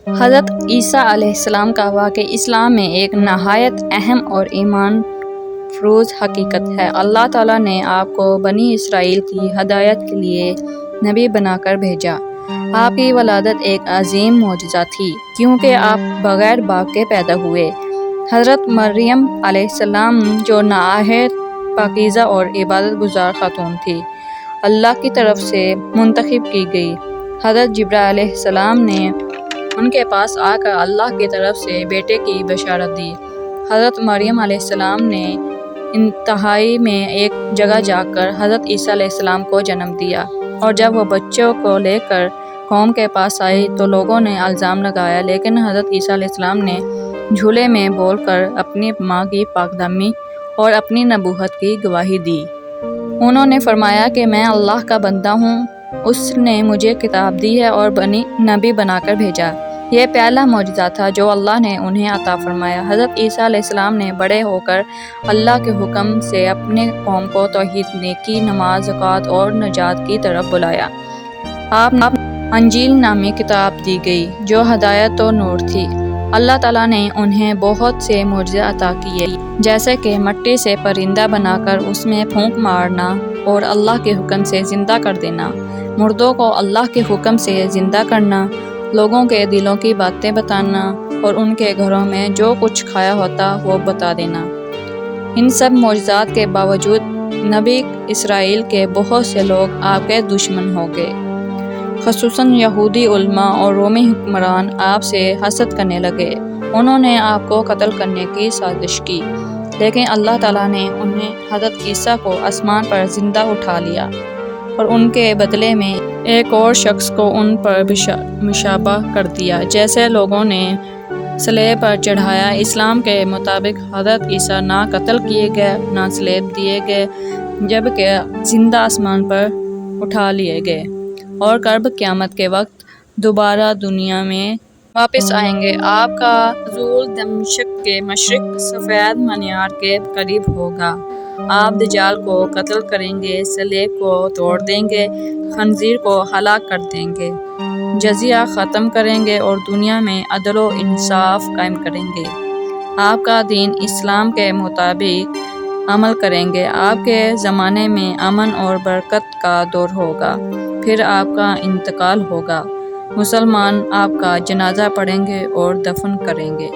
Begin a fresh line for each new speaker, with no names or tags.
حضرت عیسیٰ علیہ السلام کا واقعہ اسلام میں ایک نہایت اہم اور ایمان فروز حقیقت ہے۔ اللہ تعالیٰ نے آپ کو بنی اسرائیل کی ہدایت کے لیے نبی بنا کر بھیجا۔ آپ کی ولادت ایک عظیم معجزہ تھی کیونکہ آپ بغیر باپ کے پیدا ہوئے۔ حضرت مریم علیہ السلام جو نہایت پاکیزہ اور عبادت گزار خاتون تھی، اللہ کی طرف سے منتخب کی گئی۔ حضرت جبرائیل علیہ السلام نے ان کے پاس آ کر اللہ کی طرف سے بیٹے کی بشارت دی۔ حضرت مریم علیہ السلام نے انتہائی میں ایک جگہ جا کر حضرت عیسیٰ علیہ السلام کو جنم دیا، اور جب وہ بچوں کو لے کر قوم کے پاس آئی تو لوگوں نے الزام لگایا، لیکن حضرت عیسیٰ علیہ السلام نے جھولے میں بول کر اپنی ماں کی پاکدامنی اور اپنی نبوت کی گواہی دی۔ انہوں نے فرمایا کہ میں اللہ کا بندہ ہوں، اس نے مجھے کتاب دی ہے اور نبی بنا کر بھیجا۔ یہ پہلا معجزہ تھا جو اللہ نے انہیں عطا فرمایا۔ حضرت عیسیٰ علیہ السلام نے بڑے ہو کر اللہ کے حکم سے اپنے قوم کو توحید، نیکی، نماز، زکوٰۃ اور نجات کی طرف بلایا۔ آپ انجیل نامی کتاب دی گئی جو ہدایت و نور تھی۔ اللہ تعالیٰ نے انہیں بہت سے معجزے عطا کیے، جیسے کہ مٹی سے پرندہ بنا کر اس میں پھونک مارنا اور اللہ کے حکم سے زندہ کر دینا، مردوں کو اللہ کے حکم سے زندہ کرنا، لوگوں کے دلوں کی باتیں بتانا اور ان کے گھروں میں جو کچھ کھایا ہوتا وہ بتا دینا۔ ان سب معجزات کے باوجود بنی اسرائیل کے بہت سے لوگ آپ کے دشمن ہو گئے، خصوصاً یہودی علماء اور رومی حکمران آپ سے حسد کرنے لگے۔ انہوں نے آپ کو قتل کرنے کی سازش کی، لیکن اللہ تعالیٰ نے انہیں حضرت عیسیٰ کو آسمان پر زندہ اٹھا لیا اور ان کے بدلے میں ایک اور شخص کو ان پر مشابہ کر دیا جسے لوگوں نے صلیب پر چڑھایا۔ اسلام کے مطابق حضرت عیسیٰ نہ قتل کیے گئے، نہ صلیب دیے گئے، جبکہ زندہ آسمان پر اٹھا لیے گئے اور قیامت کے وقت دوبارہ دنیا میں واپس آئیں گے۔ آپ کا نزول دمشق کے مشرق سفید مینار کے قریب ہوگا۔ آپ دجال کو قتل کریں گے، صلیب کو توڑ دیں گے، خنزیر کو ہلاک کر دیں گے، جزیہ ختم کریں گے اور دنیا میں عدل و انصاف قائم کریں گے۔ آپ کا دین اسلام کے مطابق عمل کریں گے۔ آپ کے زمانے میں امن اور برکت کا دور ہوگا، پھر آپ کا انتقال ہوگا۔ مسلمان آپ کا جنازہ پڑھیں گے اور دفن کریں گے۔